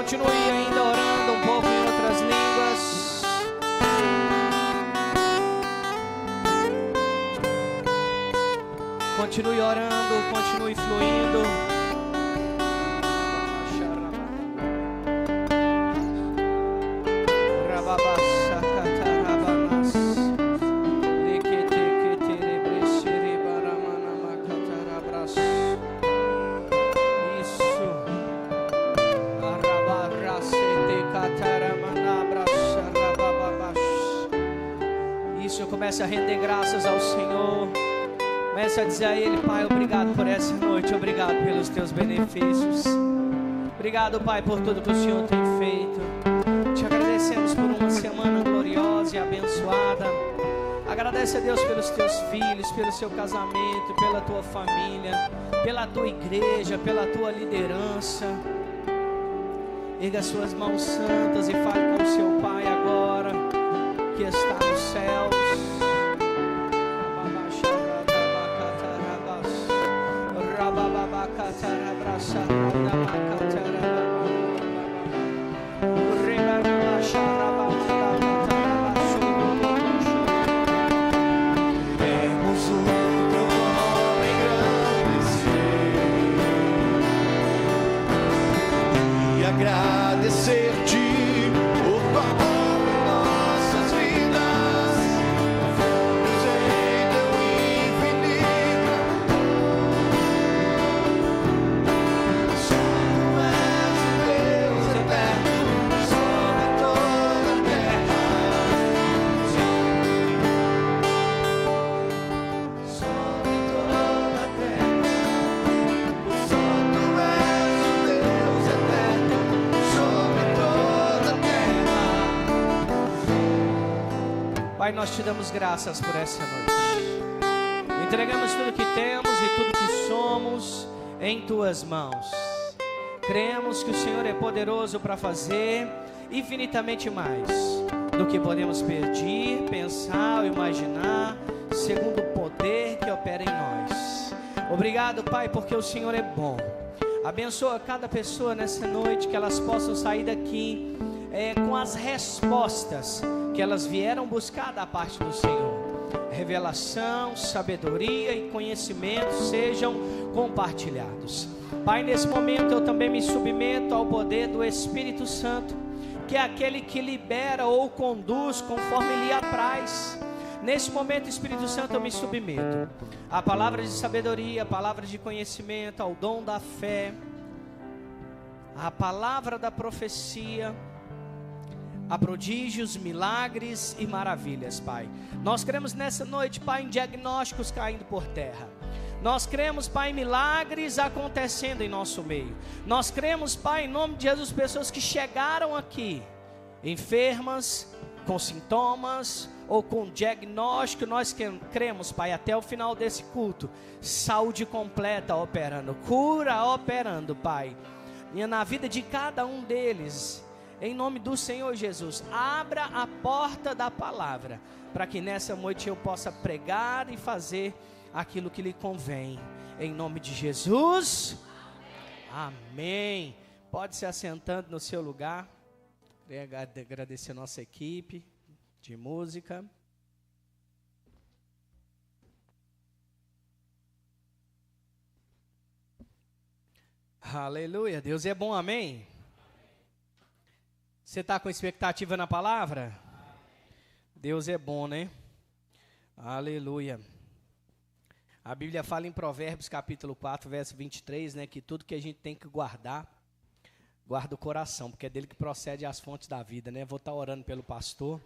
Continue ainda orando um pouco em outras línguas. Continue orando, continue fluindo. Comece a render graças ao Senhor. Comece a dizer a Ele: Pai, obrigado por essa noite. Obrigado pelos teus benefícios. Obrigado, Pai, por tudo que o Senhor tem feito. Te agradecemos por uma semana gloriosa e abençoada. Agradece a Deus pelos teus filhos, pelo seu casamento, pela tua família, pela tua igreja, pela tua liderança. Erga suas mãos santas e fale com o seu Pai agora, que está nos céus. Temos um nome engrandecer e agradecer-te por tua obra em nossas vidas. Confiamos em teu infinito amor. Só tu és o Deus eterno sobre toda a terra. Sobre toda a terra. Só tu és o Deus eterno sobre toda a terra. Pai, nós te damos graças por essa noite. Entregamos tudo que temos e tudo que somos em tuas mãos. Cremos que o Senhor é poderoso para fazer infinitamente mais do que podemos pedir, pensar ou imaginar, segundo o poder que opera em nós. Obrigado, Pai, porque o Senhor é bom. Abençoa cada pessoa nessa noite, que elas possam sair daqui com as respostas que elas vieram buscar da parte do Senhor. Revelação, sabedoria e conhecimento sejam compartilhados. Pai, nesse momento eu também me submeto ao poder do Espírito Santo, que é aquele que libera ou conduz conforme lhe apraz. Nesse momento, Espírito Santo, eu me submeto à palavra de sabedoria, à palavra de conhecimento, ao dom da fé, à palavra da profecia, a prodígios, milagres e maravilhas, Pai. Nós cremos nessa noite, Pai, em diagnósticos caindo por terra. Nós cremos, Pai, em milagres acontecendo em nosso meio. Nós cremos, Pai, em nome de Jesus, pessoas que chegaram aqui enfermas, com sintomas ou com diagnóstico. Nós cremos, Pai, até o final desse culto, saúde completa operando, cura operando, Pai, e na vida de cada um deles. Em nome do Senhor Jesus, abra a porta da palavra, para que nessa noite eu possa pregar e fazer aquilo que lhe convém. Em nome de Jesus, amém. Pode se assentando no seu lugar. Queria agradecer a nossa equipe de música. Aleluia, Deus é bom, amém? Você está com expectativa na palavra? Deus é bom, né? Aleluia. A Bíblia fala em Provérbios capítulo 4, verso 23, né? Que tudo que a gente tem que guarda o coração, porque é dele que procede as fontes da vida, né? Vou estar orando pelo pastor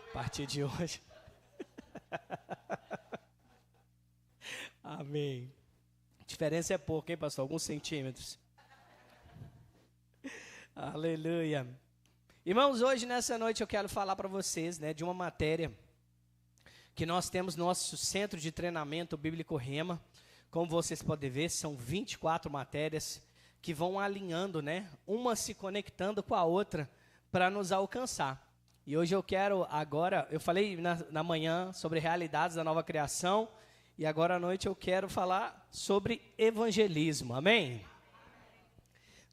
a partir de hoje. Amém. A diferença é pouca, hein, pastor? Alguns centímetros. Aleluia. Irmãos, hoje nessa noite eu quero falar para vocês, né, de uma matéria que nós temos no nosso centro de treinamento bíblico Rema. Como vocês podem ver, são 24 matérias que vão alinhando, né, uma se conectando com a outra para nos alcançar. E hoje eu quero agora, eu falei na manhã sobre realidades da nova criação, e agora à noite eu quero falar sobre evangelismo, amém?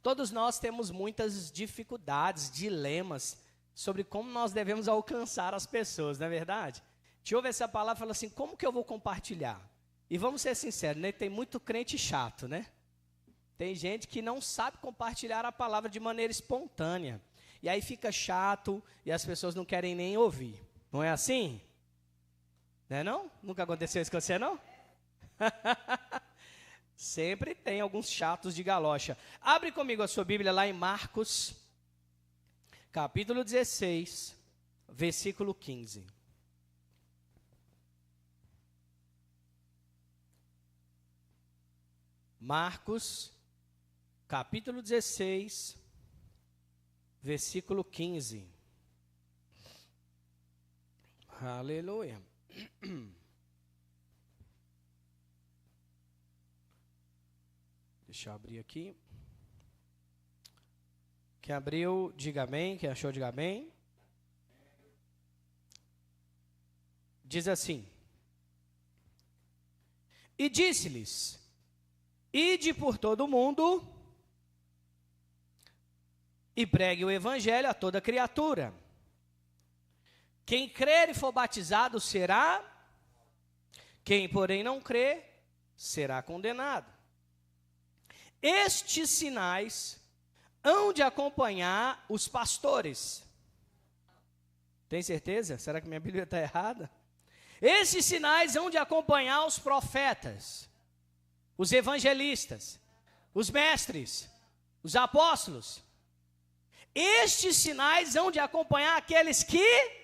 Todos nós temos muitas dificuldades, dilemas, sobre como nós devemos alcançar as pessoas, não é verdade? A gente ouve essa palavra e fala assim, como que eu vou compartilhar? E vamos ser sinceros, né? Tem muito crente chato, né? Tem gente que não sabe compartilhar a palavra de maneira espontânea. E aí fica chato e as pessoas não querem nem ouvir. Não é assim? Não é não? Nunca aconteceu isso com você, não? Sempre tem alguns chatos de galocha. Abre comigo a sua Bíblia lá em Marcos, capítulo 16, versículo 15. Marcos, capítulo 16, versículo 15. Aleluia. Deixa eu abrir aqui. Quem abriu, diga amém. Quem achou, diga amém. Diz assim: e disse-lhes: ide por todo o mundo e pregue o evangelho a toda criatura. Quem crer e for batizado será, quem porém não crer será condenado. Estes sinais hão de acompanhar os pastores. Tem certeza? Será que minha Bíblia está errada? Esses sinais hão de acompanhar os profetas, os evangelistas, os mestres, os apóstolos. Estes sinais hão de acompanhar aqueles que...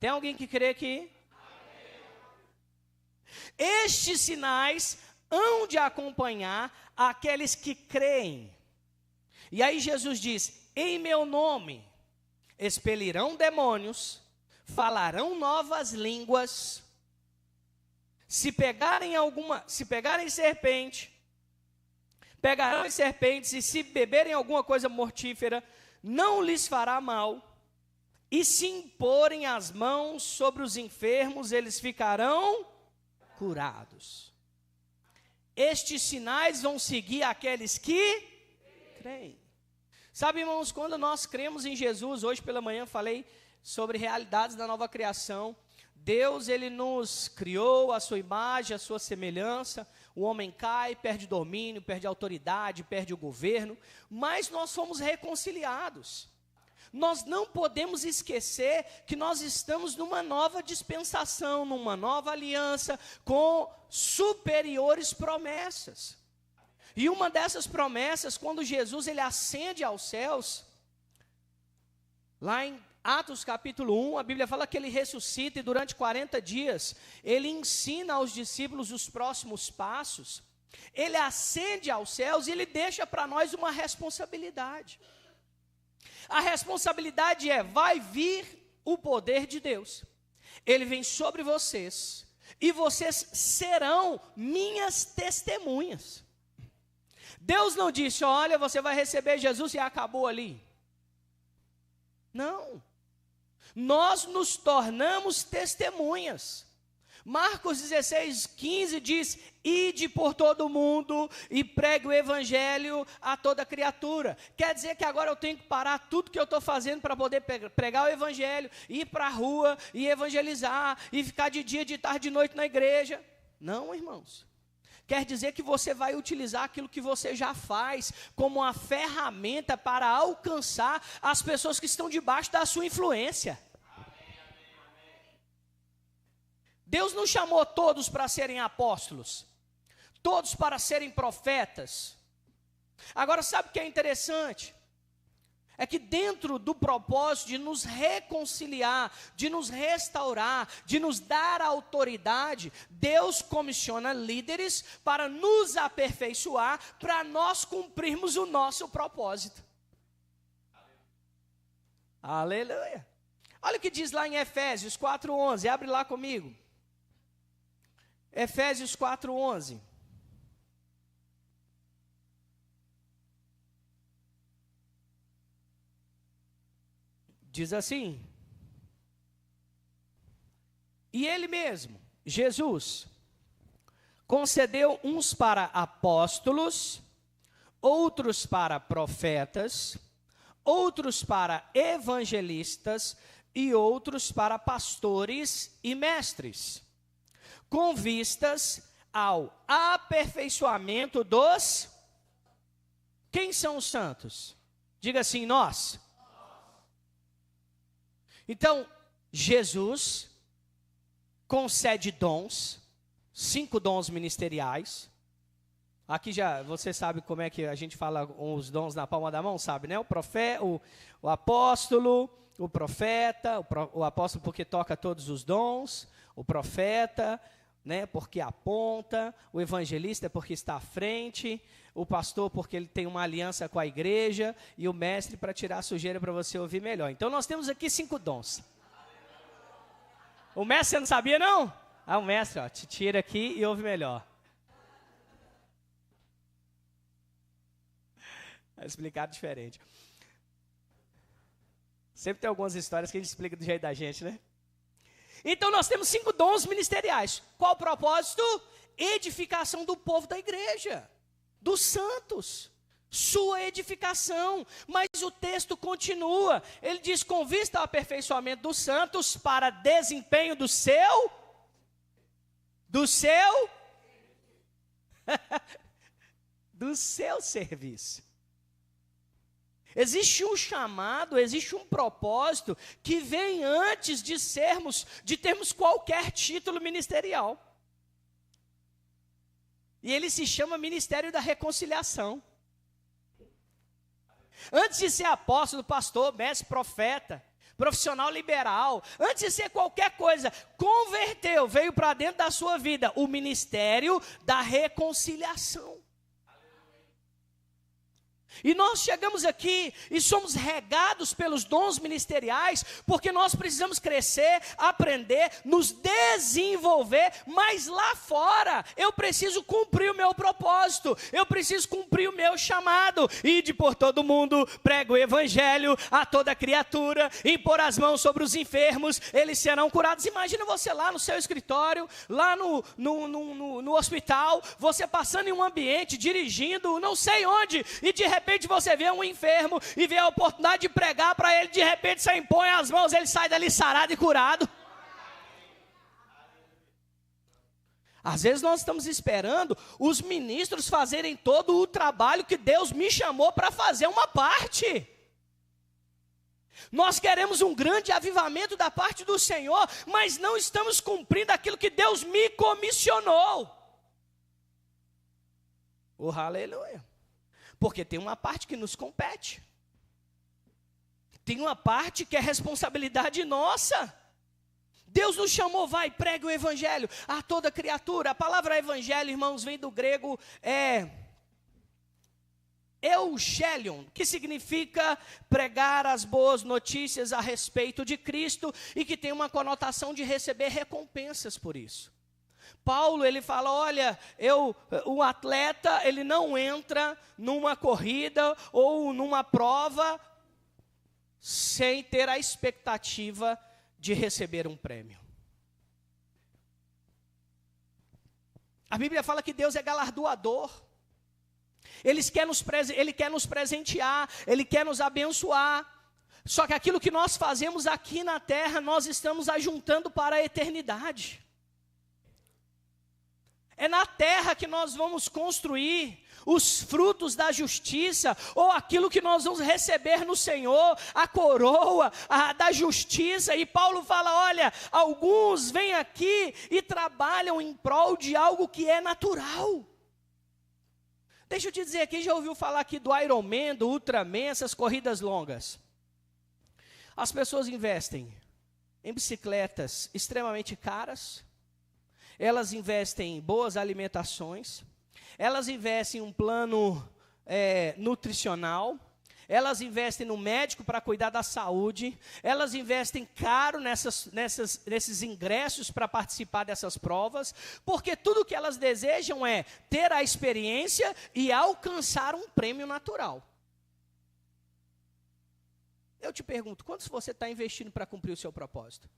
Tem alguém que crê aqui? Estes sinais hão de acompanhar aqueles que creem. E aí Jesus diz: em meu nome expelirão demônios, falarão novas línguas, se pegarem serpente, pegarão as serpentes, e se beberem alguma coisa mortífera, não lhes fará mal, e se imporem as mãos sobre os enfermos, eles ficarão curados. Estes sinais vão seguir aqueles que creem. Sabe, irmãos, quando nós cremos em Jesus, hoje pela manhã falei sobre realidades da nova criação. Deus, ele nos criou a sua imagem, a sua semelhança. O homem cai, perde domínio, perde autoridade, perde o governo, mas nós fomos reconciliados. Nós não podemos esquecer que nós estamos numa nova dispensação, numa nova aliança, com superiores promessas. E uma dessas promessas, quando Jesus ele ascende aos céus, lá em Atos capítulo 1, a Bíblia fala que ele ressuscita e durante 40 dias, ele ensina aos discípulos os próximos passos. Ele ascende aos céus e ele deixa para nós uma responsabilidade. A responsabilidade é: vai vir o poder de Deus, ele vem sobre vocês, e vocês serão minhas testemunhas. Deus não disse: olha, você vai receber Jesus e acabou ali. Não, nós nos tornamos testemunhas. Marcos 16, 15 diz: ide por todo o mundo e pregue o evangelho a toda criatura. Quer dizer que agora eu tenho que parar tudo que eu estou fazendo para poder pregar o evangelho, ir para a rua e evangelizar, e ficar de dia, de tarde, de noite na igreja? Não, irmãos. Quer dizer que você vai utilizar aquilo que você já faz como uma ferramenta para alcançar as pessoas que estão debaixo da sua influência. Deus não chamou todos para serem apóstolos, todos para serem profetas. Agora, sabe o que é interessante? É que dentro do propósito de nos reconciliar, de nos restaurar, de nos dar autoridade, Deus comissiona líderes para nos aperfeiçoar, para nós cumprirmos o nosso propósito. Aleluia. Olha o que diz lá em Efésios 4:11, abre lá comigo. Efésios 4:11. Diz assim: e ele mesmo, Jesus, concedeu uns para apóstolos, outros para profetas, outros para evangelistas e outros para pastores e mestres, com vistas ao aperfeiçoamento dos... Quem são os santos? Diga assim, nós. Então, Jesus concede dons, 5 dons ministeriais. Aqui já, você sabe como é que a gente fala os dons na palma da mão, sabe, né? O profeta, o apóstolo, o profeta, o apóstolo porque toca todos os dons, o profeta, né, porque aponta, o evangelista porque está à frente, o pastor porque ele tem uma aliança com a igreja, e o mestre para tirar a sujeira para você ouvir melhor. Então nós temos aqui 5 dons. O mestre você não sabia não? Ah, o mestre, ó, te tira aqui e ouve melhor. É explicado diferente. Sempre tem algumas histórias que a gente explica do jeito da gente, né? Então nós temos 5 dons ministeriais. Qual o propósito? Edificação do povo da igreja, dos santos, sua edificação. Mas o texto continua, ele diz, com vista ao aperfeiçoamento dos santos, para desempenho do seu do seu serviço. Existe um chamado, existe um propósito que vem antes de termos qualquer título ministerial. E ele se chama Ministério da Reconciliação. Antes de ser apóstolo, pastor, mestre, profeta, profissional liberal, antes de ser qualquer coisa, converteu, veio para dentro da sua vida o Ministério da Reconciliação. E nós chegamos aqui e somos regados pelos dons ministeriais, porque nós precisamos crescer, aprender, nos desenvolver, mas lá fora eu preciso cumprir o meu propósito, eu preciso cumprir o meu chamado, ide por todo mundo, prega o evangelho a toda criatura, impor as mãos sobre os enfermos, eles serão curados. Imagina você lá no seu escritório, lá no hospital, você passando em um ambiente, dirigindo, não sei onde, e de repente você vê um enfermo e vê a oportunidade de pregar para ele, de repente você impõe as mãos, ele sai dali sarado e curado. Às vezes nós estamos esperando os ministros fazerem todo o trabalho que Deus me chamou para fazer uma parte. Nós queremos um grande avivamento da parte do Senhor, mas não estamos cumprindo aquilo que Deus me comissionou. Oh, aleluia. Porque tem uma parte que nos compete. Tem uma parte que é responsabilidade nossa. Deus nos chamou, vai, pregue o evangelho a toda criatura. A palavra evangelho, irmãos, vem do grego, euangelion, que significa pregar as boas notícias a respeito de Cristo, e que tem uma conotação de receber recompensas por isso. Paulo, ele fala, olha, o atleta, ele não entra numa corrida ou numa prova sem ter a expectativa de receber um prêmio. A Bíblia fala que Deus é galardoador. Ele quer nos presentear, Ele quer nos abençoar. Só que aquilo que nós fazemos aqui na terra, nós estamos ajuntando para a eternidade. É na terra que nós vamos construir os frutos da justiça, ou aquilo que nós vamos receber no Senhor, a coroa da justiça. E Paulo fala, olha, alguns vêm aqui e trabalham em prol de algo que é natural. Deixa eu te dizer, quem já ouviu falar aqui do Ironman, do Ultraman, essas corridas longas? As pessoas investem em bicicletas extremamente caras, elas investem em boas alimentações, elas investem em um plano nutricional, elas investem no médico para cuidar da saúde, elas investem caro nesses ingressos para participar dessas provas, porque tudo que elas desejam é ter a experiência e alcançar um prêmio natural. Eu te pergunto, quanto você está investindo para cumprir o seu propósito?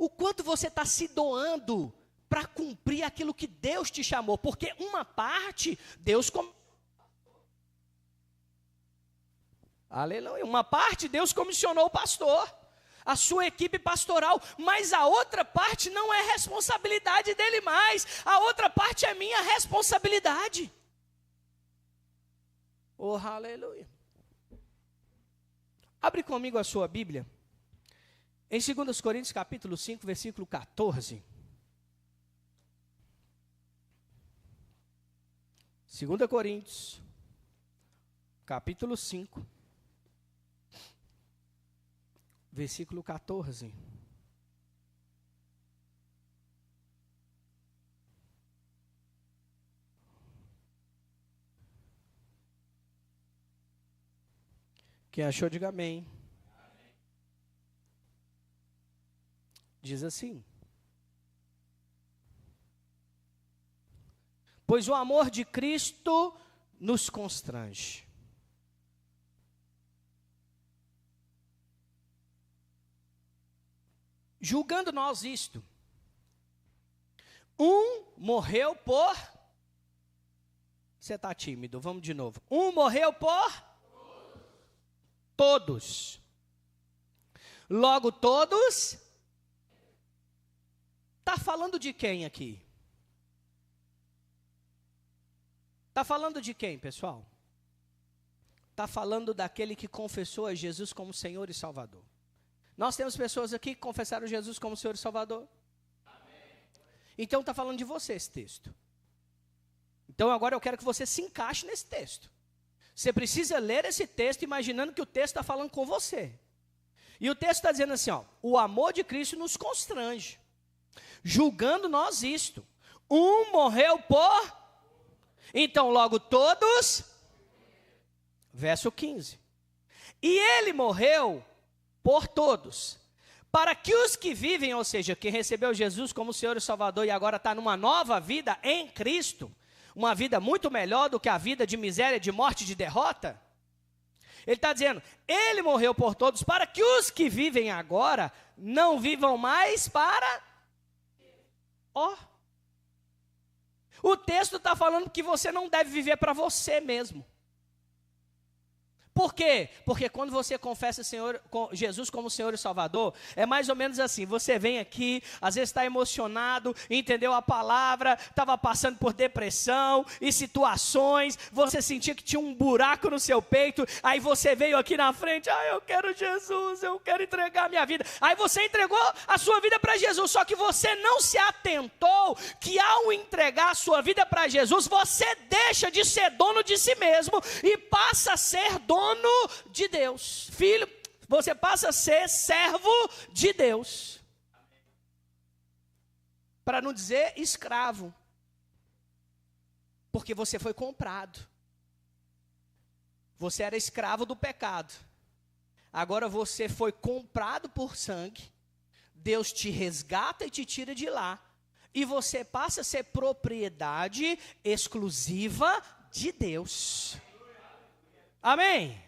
O quanto você está se doando para cumprir aquilo que Deus te chamou, porque uma parte Deus Aleluia, uma parte Deus comissionou o pastor, a sua equipe pastoral, mas a outra parte não é responsabilidade dele mais, a outra parte é minha responsabilidade. Oh, aleluia. Abre comigo a sua Bíblia, em 2 Coríntios capítulo 5, versículo 14. 2 Coríntios, capítulo 5, versículo 14. Quem achou, diga amém. Diz assim: pois o amor de Cristo nos constrange. Julgando nós isto, um morreu por... Você está tímido, vamos de novo. Um morreu por... todos. Logo todos... Está falando de quem aqui? Está falando de quem, pessoal? Está falando daquele que confessou a Jesus como Senhor e Salvador. Nós temos pessoas aqui que confessaram Jesus como Senhor e Salvador. Amém. Então está falando de você esse texto. Então agora eu quero que você se encaixe nesse texto. Você precisa ler esse texto imaginando que o texto está falando com você. E o texto está dizendo assim, ó, o amor de Cristo nos constrange, julgando nós isto. Um morreu por... Então logo todos... Verso 15. E ele morreu por todos, para que os que vivem, ou seja, que recebeu Jesus como Senhor e Salvador e agora está numa nova vida em Cristo, uma vida muito melhor do que a vida de miséria, de morte, de derrota. Ele está dizendo, ele morreu por todos, para que os que vivem agora não vivam mais para... Ó, o texto está falando que você não deve viver para você mesmo. Por quê? Porque quando você confessa Jesus como Senhor e Salvador, é mais ou menos assim, você vem aqui, às vezes está emocionado, entendeu a palavra, estava passando por depressão e situações, você sentia que tinha um buraco no seu peito, aí você veio aqui na frente, eu quero Jesus, eu quero entregar a minha vida. Aí você entregou a sua vida para Jesus, só que você não se atentou que ao entregar a sua vida para Jesus, você deixa de ser dono de si mesmo e passa a ser dono de Deus. Filho, você passa a ser servo de Deus. Para não dizer escravo. Porque você foi comprado. Você era escravo do pecado. Agora você foi comprado por sangue. Deus te resgata e te tira de lá. E você passa a ser propriedade exclusiva de Deus. Amém?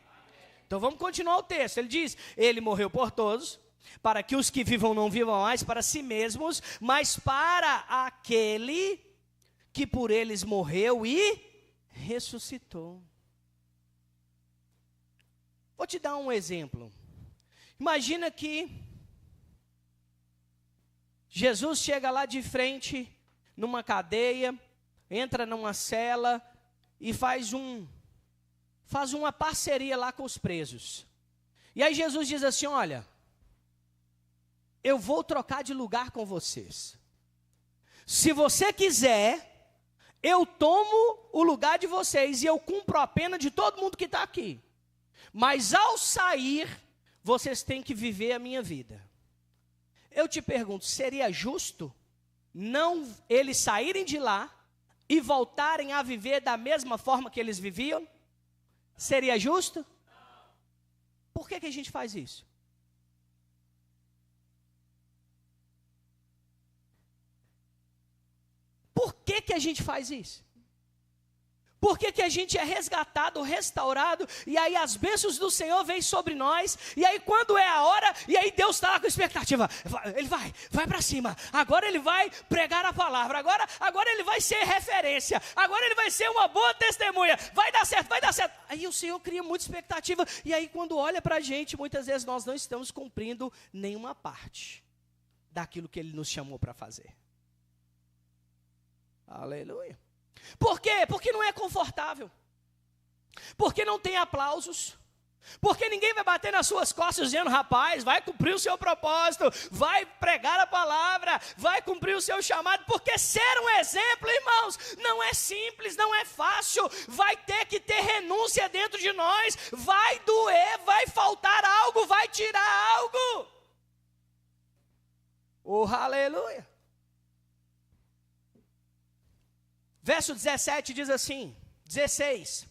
Então vamos continuar o texto. Ele diz, ele morreu por todos, para que os que vivam não vivam mais para si mesmos, mas para aquele que por eles morreu e ressuscitou. Vou te dar um exemplo. Imagina que Jesus chega lá de frente, numa cadeia, entra numa cela e faz uma parceria lá com os presos. E aí Jesus diz assim, olha, eu vou trocar de lugar com vocês. Se você quiser, eu tomo o lugar de vocês e eu cumpro a pena de todo mundo que está aqui. Mas ao sair, vocês têm que viver a minha vida. Eu te pergunto, seria justo não eles saírem de lá e voltarem a viver da mesma forma que eles viviam? Seria justo? Por que a gente faz isso? Por que a gente faz isso? Por que que a gente é resgatado, restaurado, e aí as bênçãos do Senhor vêm sobre nós, e aí quando é a hora, e aí Deus está lá com expectativa, ele vai para cima, agora ele vai pregar a palavra, agora ele vai ser referência, agora ele vai ser uma boa testemunha, vai dar certo. Aí o Senhor cria muita expectativa, e aí quando olha para a gente, muitas vezes nós não estamos cumprindo nenhuma parte daquilo que Ele nos chamou para fazer. Aleluia. Por quê? Porque não é confortável. Porque não tem aplausos. Porque ninguém vai bater nas suas costas dizendo, rapaz, vai cumprir o seu propósito, vai pregar a palavra, vai cumprir o seu chamado. Porque ser um exemplo, irmãos, não é simples, não é fácil. Vai ter que ter renúncia dentro de nós. Vai doer, vai faltar algo, vai tirar algo. Oh, aleluia. Verso 17 diz assim, 16,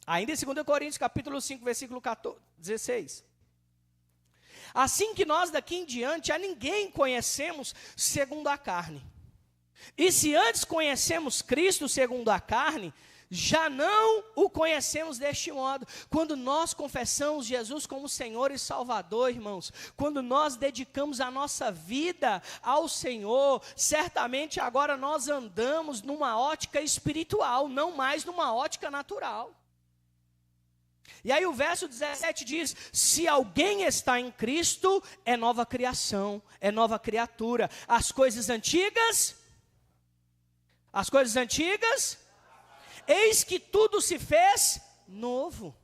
ainda em 2 Coríntios capítulo 5, versículo 16. Assim que nós daqui em diante a ninguém conhecemos segundo a carne. E se antes conhecemos Cristo segundo a carne, já não o conhecemos deste modo. Quando nós confessamos Jesus como Senhor e Salvador, irmãos, quando nós dedicamos a nossa vida ao Senhor, certamente agora nós andamos numa ótica espiritual, não mais numa ótica natural. E aí o verso 17 diz, se alguém está em Cristo, é nova criação, é nova criatura. As coisas antigas, eis que tudo se fez novo.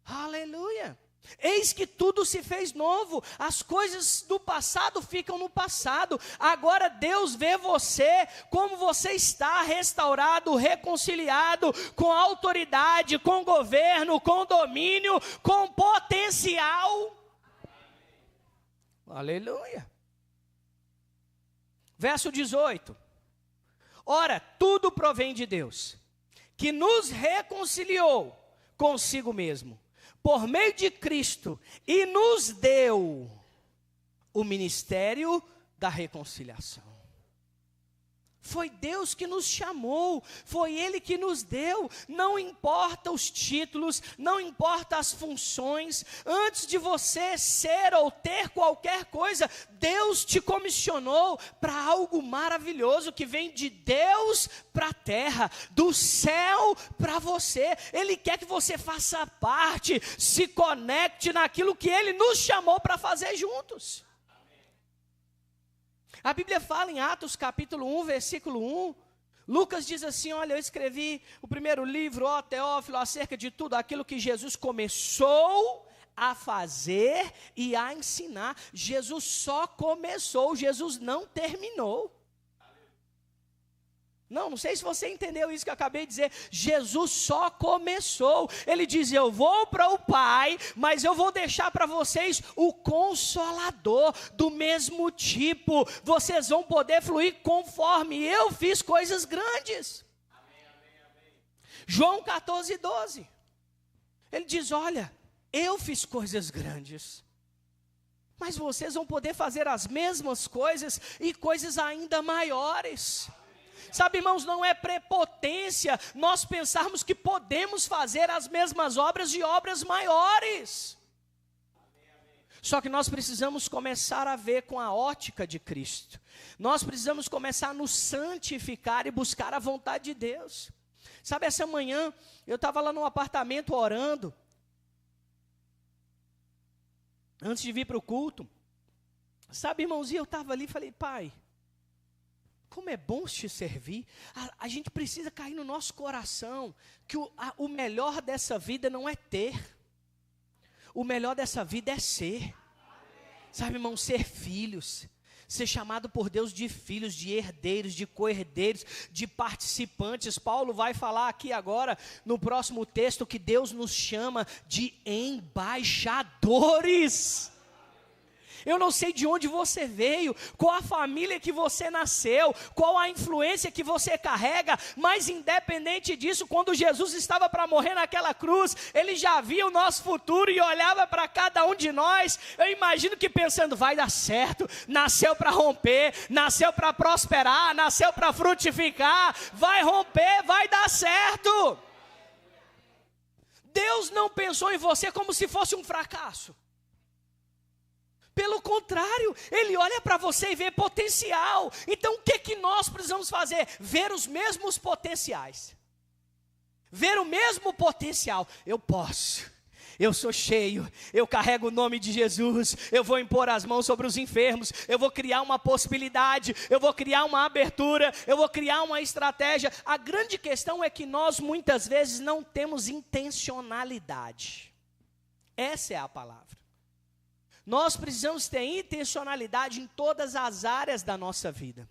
Aleluia. Eis que tudo se fez novo. As coisas do passado ficam no passado. Agora Deus vê você como você está, restaurado, reconciliado, com autoridade, com governo, com domínio, com potencial. Aleluia. Verso 18. Ora, tudo provém de Deus, que nos reconciliou consigo mesmo, por meio de Cristo, e nos deu o ministério da reconciliação. Foi Deus que nos chamou, foi Ele que nos deu, não importa os títulos, não importa as funções, antes de você ser ou ter qualquer coisa, Deus te comissionou para algo maravilhoso que vem de Deus para a terra, do céu para você. Ele quer que você faça parte, se conecte naquilo que Ele nos chamou para fazer juntos. A Bíblia fala em Atos capítulo 1, versículo 1, Lucas diz assim, olha, eu escrevi o primeiro livro, ó Teófilo, acerca de tudo aquilo que Jesus começou a fazer e a ensinar. Jesus só começou, Jesus não terminou. Não sei se você entendeu isso que eu acabei de dizer. Jesus só começou. Ele diz, eu vou para o Pai, mas eu vou deixar para vocês o Consolador do mesmo tipo. Vocês vão poder fluir conforme eu fiz coisas grandes. Amém, amém, amém. João 14, 12. Ele diz, olha, eu fiz coisas grandes, mas vocês vão poder fazer as mesmas coisas e coisas ainda maiores. Sabe, irmãos, não é prepotência nós pensarmos que podemos fazer as mesmas obras e obras maiores. Só que nós precisamos começar a ver com a ótica de Cristo. Nós precisamos começar a nos santificar e buscar a vontade de Deus. Sabe, essa manhã eu estava lá no apartamento orando, antes de vir para o culto. Sabe, irmãozinho, eu estava ali e falei, Pai, como é bom te servir. A gente precisa cair no nosso coração que o melhor dessa vida não é ter. O melhor dessa vida é ser. Sabe, irmão, ser filhos. Ser chamado por Deus de filhos, de herdeiros, de co-herdeiros, de participantes. Paulo vai falar aqui agora, no próximo texto, que Deus nos chama de embaixadores. Eu não sei de onde você veio, qual a família que você nasceu, qual a influência que você carrega, mas independente disso, quando Jesus estava para morrer naquela cruz, Ele já via o nosso futuro e olhava para cada um de nós. Eu imagino que pensando, vai dar certo, nasceu para romper, nasceu para prosperar, nasceu para frutificar, vai romper, vai dar certo. Deus não pensou em você como se fosse um fracasso. Pelo contrário, Ele olha para você e vê potencial. Então o que nós precisamos fazer? Ver os mesmos potenciais. Ver o mesmo potencial. Eu posso, eu sou cheio, eu carrego o nome de Jesus, eu vou impor as mãos sobre os enfermos, eu vou criar uma possibilidade, eu vou criar uma abertura, eu vou criar uma estratégia. A grande questão é que nós muitas vezes não temos intencionalidade. Essa é a palavra. Nós precisamos ter intencionalidade em todas as áreas da nossa vida.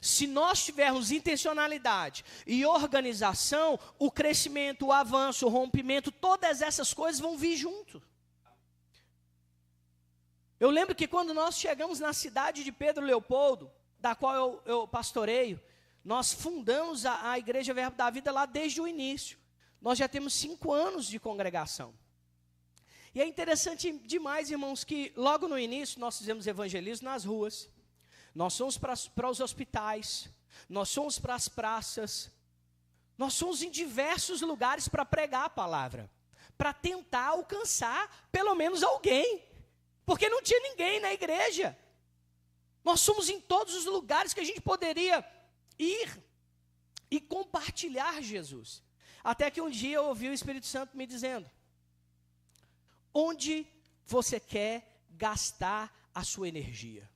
Se nós tivermos intencionalidade e organização, o crescimento, o avanço, o rompimento, todas essas coisas vão vir junto. Eu lembro que quando nós chegamos na cidade de Pedro Leopoldo, da qual eu pastoreio, nós fundamos a Igreja Verbo da Vida lá desde o início. Nós já temos 5 anos de congregação. E é interessante demais, irmãos, que logo no início nós fizemos evangelismo nas ruas, nós fomos para os hospitais, nós fomos para as praças, nós fomos em diversos lugares para pregar a palavra, para tentar alcançar pelo menos alguém, porque não tinha ninguém na igreja. Nós fomos em todos os lugares que a gente poderia ir e compartilhar Jesus. Até que um dia eu ouvi o Espírito Santo me dizendo: onde você quer gastar a sua energia?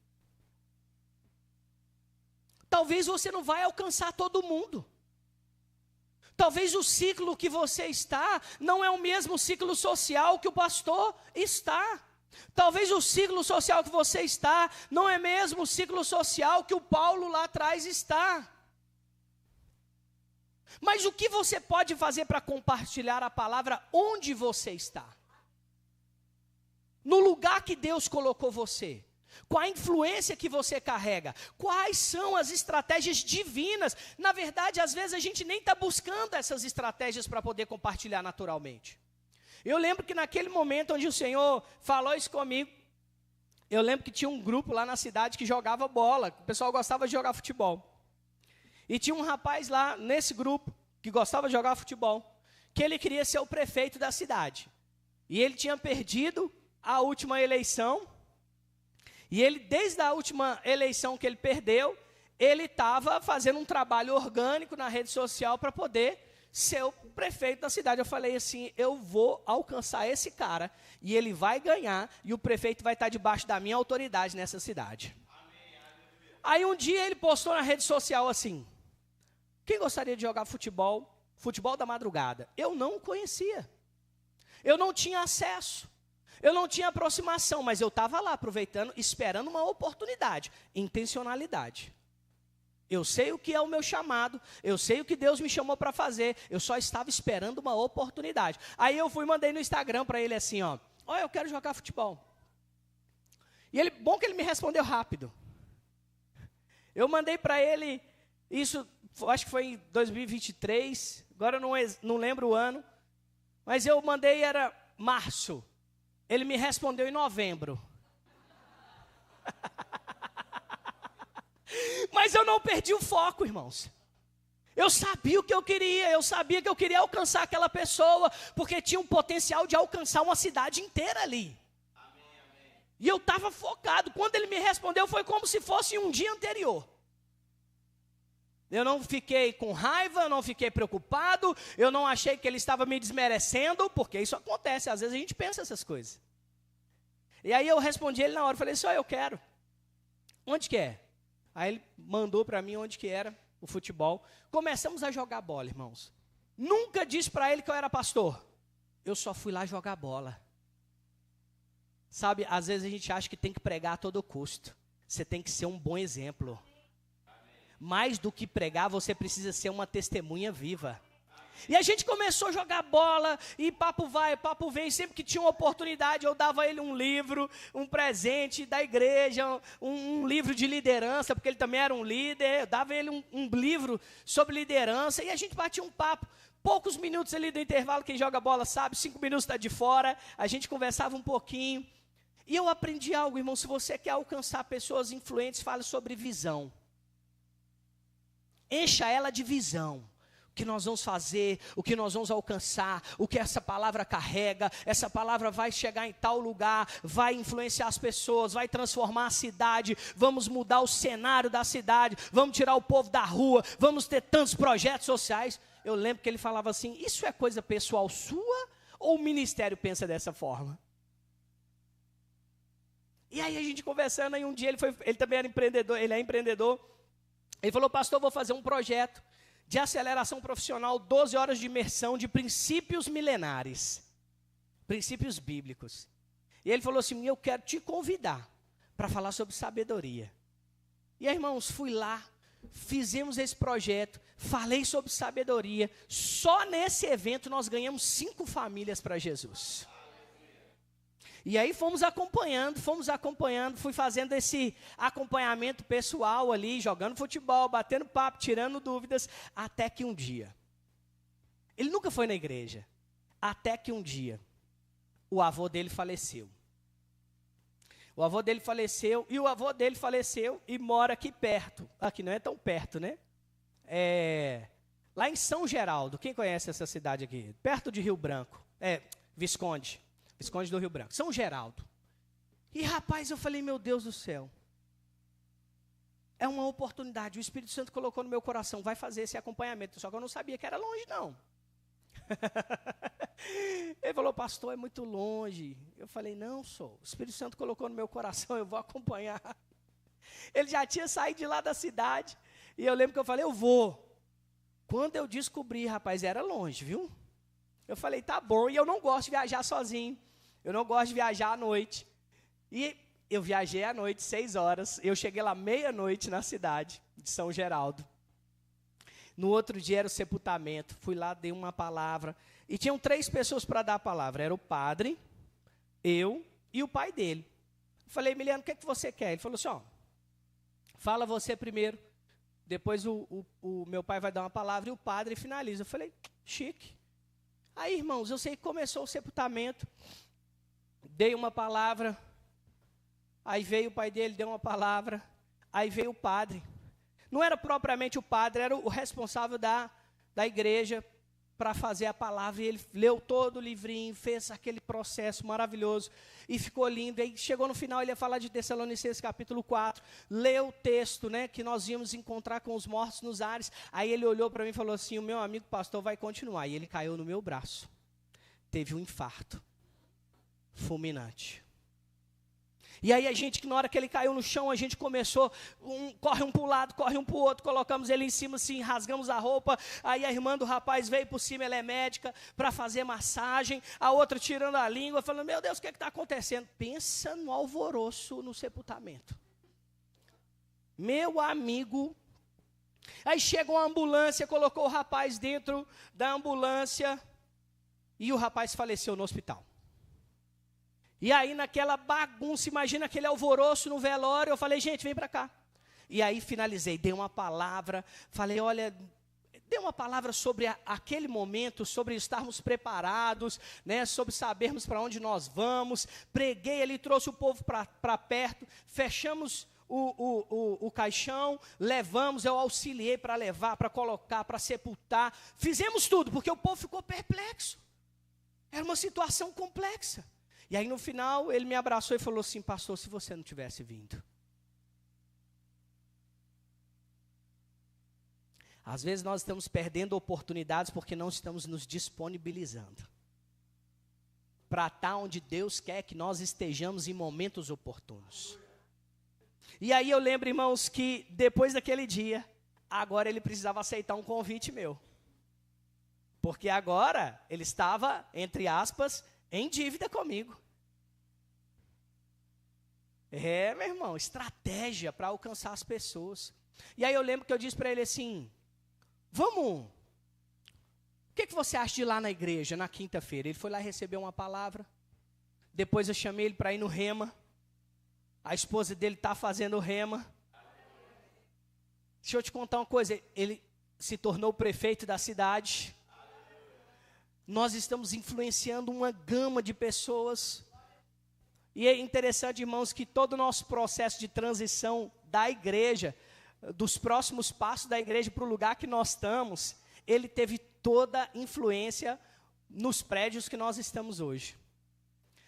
Talvez você não vai alcançar todo mundo. Talvez o ciclo que você está não é o mesmo ciclo social que o pastor está. Talvez o ciclo social que você está não é mesmo o ciclo social que o Paulo lá atrás está. Mas o que você pode fazer para compartilhar a palavra onde você está? No lugar que Deus colocou você, qual a influência que você carrega, quais são as estratégias divinas. Na verdade, às vezes a gente nem está buscando essas estratégias para poder compartilhar naturalmente. Eu lembro que naquele momento onde o Senhor falou isso comigo, eu lembro que tinha um grupo lá na cidade que jogava bola, o pessoal gostava de jogar futebol. E tinha um rapaz lá nesse grupo que gostava de jogar futebol, que ele queria ser o prefeito da cidade. E ele tinha perdido a última eleição, e ele, desde a última eleição que ele perdeu, ele estava fazendo um trabalho orgânico na rede social para poder ser o prefeito da cidade. Eu falei assim, eu vou alcançar esse cara, e ele vai ganhar, e o prefeito vai estar debaixo da minha autoridade nessa cidade. Aí um dia ele postou na rede social assim: quem gostaria de jogar futebol da madrugada? Eu não o conhecia, eu não tinha acesso, eu não tinha aproximação, mas eu estava lá aproveitando, esperando uma oportunidade, intencionalidade. Eu sei o que é o meu chamado, eu sei o que Deus me chamou para fazer, eu só estava esperando uma oportunidade. Aí eu fui e mandei no Instagram para ele assim, ó, eu quero jogar futebol. E ele, bom que ele me respondeu rápido. Eu mandei para ele, isso acho que foi em 2023, agora eu não lembro o ano, mas eu mandei, era março. Ele me respondeu em novembro. Mas eu não perdi o foco, irmãos. Eu sabia o que eu queria, eu sabia que eu queria alcançar aquela pessoa, porque tinha um potencial de alcançar uma cidade inteira ali. Amém. E eu estava focado. Quando ele me respondeu, foi como se fosse um dia anterior. Eu não fiquei com raiva, eu não fiquei preocupado, eu não achei que ele estava me desmerecendo, porque isso acontece, às vezes a gente pensa essas coisas. E aí eu respondi ele na hora, falei, só eu quero. Onde que é? Aí ele mandou para mim onde que era o futebol. Começamos a jogar bola, irmãos. Nunca disse para ele que eu era pastor. Eu só fui lá jogar bola. Sabe, às vezes a gente acha que tem que pregar a todo custo. Você tem que ser um bom exemplo. Mais do que pregar, você precisa ser uma testemunha viva. E a gente começou a jogar bola, e papo vai, papo vem. Sempre que tinha uma oportunidade, eu dava a ele um livro, um presente da igreja, um livro de liderança, porque ele também era um líder. Eu dava a ele um livro sobre liderança, e a gente batia um papo. Poucos minutos ali do intervalo, quem joga bola sabe, 5 minutos está de fora. A gente conversava um pouquinho. E eu aprendi algo, irmão. Se você quer alcançar pessoas influentes, fale sobre visão. Encha ela de visão. O que nós vamos fazer, o que nós vamos alcançar, o que essa palavra carrega. Essa palavra vai chegar em tal lugar, vai influenciar as pessoas, vai transformar a cidade, vamos mudar o cenário da cidade, vamos tirar o povo da rua, vamos ter tantos projetos sociais. Eu lembro que ele falava assim, isso é coisa pessoal sua ou o ministério pensa dessa forma? E aí a gente conversando, aí um dia ele também era empreendedor, ele é empreendedor. Ele falou, pastor, eu vou fazer um projeto de aceleração profissional, 12 horas de imersão de princípios milenares, princípios bíblicos. E ele falou assim, eu quero te convidar para falar sobre sabedoria. E aí, irmãos, fui lá, fizemos esse projeto, falei sobre sabedoria. Só nesse evento nós ganhamos 5 famílias para Jesus. E aí fomos acompanhando, fui fazendo esse acompanhamento pessoal ali, jogando futebol, batendo papo, tirando dúvidas, até que um dia, ele nunca foi na igreja, até que um dia, o avô dele faleceu. O avô dele faleceu, e mora aqui perto, aqui não é tão perto, né? Lá em São Geraldo, quem conhece essa cidade aqui? Perto de Rio Branco, Visconde do Rio Branco, São Geraldo. E rapaz, eu falei, meu Deus do céu, é uma oportunidade, o Espírito Santo colocou no meu coração, vai fazer esse acompanhamento, só que eu não sabia que era longe não. Ele falou, pastor, é muito longe. Eu falei, não, o Espírito Santo colocou no meu coração, eu vou acompanhar. Ele já tinha saído de lá da cidade, e eu lembro que eu falei, eu vou. Quando eu descobri, rapaz, era longe, viu? Eu falei, tá bom, e eu não gosto de viajar sozinho. Eu não gosto de viajar à noite. E eu viajei à noite, 6 horas. Eu cheguei lá meia-noite na cidade de São Geraldo. No outro dia era o sepultamento. Fui lá, dei uma palavra. E tinham 3 pessoas para dar a palavra. Era o padre, eu e o pai dele. Falei, Emiliano, o que você quer? Ele falou assim, fala você primeiro. Depois o meu pai vai dar uma palavra e o padre finaliza. Eu falei, chique. Aí, irmãos, eu sei que começou o sepultamento. Dei uma palavra, aí veio o pai dele, deu uma palavra, aí veio o padre. Não era propriamente o padre, era o responsável da igreja para fazer a palavra. E ele leu todo o livrinho, fez aquele processo maravilhoso e ficou lindo. Aí chegou no final, ele ia falar de Tessalonicenses capítulo 4, leu o texto, né, que nós íamos encontrar com os mortos nos ares. Aí ele olhou para mim e falou assim, o meu amigo pastor vai continuar. E ele caiu no meu braço, teve um infarto fulminante. E aí a gente, na hora que ele caiu no chão, a gente começou, corre um para o lado, corre um para o outro, colocamos ele em cima assim, rasgamos a roupa. Aí a irmã do rapaz veio por cima, ela é médica, para fazer massagem. A outra tirando a língua, falando, meu Deus, o que está acontecendo? Pensa no alvoroço no sepultamento. Meu amigo. Aí chegou a ambulância, colocou o rapaz dentro da ambulância e o rapaz faleceu no hospital. E aí naquela bagunça, imagina aquele alvoroço no velório, eu falei, gente, vem para cá. E aí finalizei, dei uma palavra, falei, olha, dei uma palavra sobre aquele momento, sobre estarmos preparados, né, sobre sabermos para onde nós vamos. Preguei ali, trouxe o povo para perto, fechamos o caixão, levamos, eu auxiliei para levar, para colocar, para sepultar. Fizemos tudo, porque o povo ficou perplexo. Era uma situação complexa. E aí no final ele me abraçou e falou assim, pastor, se você não tivesse vindo. Às vezes nós estamos perdendo oportunidades porque não estamos nos disponibilizando para estar onde Deus quer que nós estejamos em momentos oportunos. E aí eu lembro, irmãos, que depois daquele dia, agora ele precisava aceitar um convite meu. Porque agora ele estava, entre aspas, em dívida comigo. Meu irmão, estratégia para alcançar as pessoas. E aí eu lembro que eu disse para ele assim, o que você acha de ir lá na igreja, na quinta-feira? Ele foi lá receber uma palavra. Depois eu chamei ele para ir no rema. A esposa dele está fazendo o rema. Deixa eu te contar uma coisa. Ele se tornou prefeito da cidade. Nós estamos influenciando uma gama de pessoas. E é interessante, irmãos, que todo o nosso processo de transição da igreja, dos próximos passos da igreja para o lugar que nós estamos, ele teve toda a influência nos prédios que nós estamos hoje.